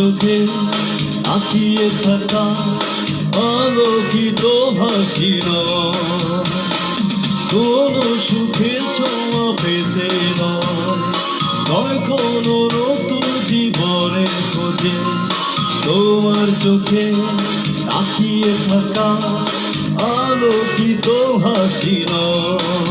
চোখে তাকিয়ে থাকা আলোকিত হাসি নয়, কোনো সুখের ছোঁয়া পেতে নয়, নয় কোনো নতুন জীবনের খোঁজে। তোমার চোখে তাকিয়ে থাকা আলোকিত হাসি নয়।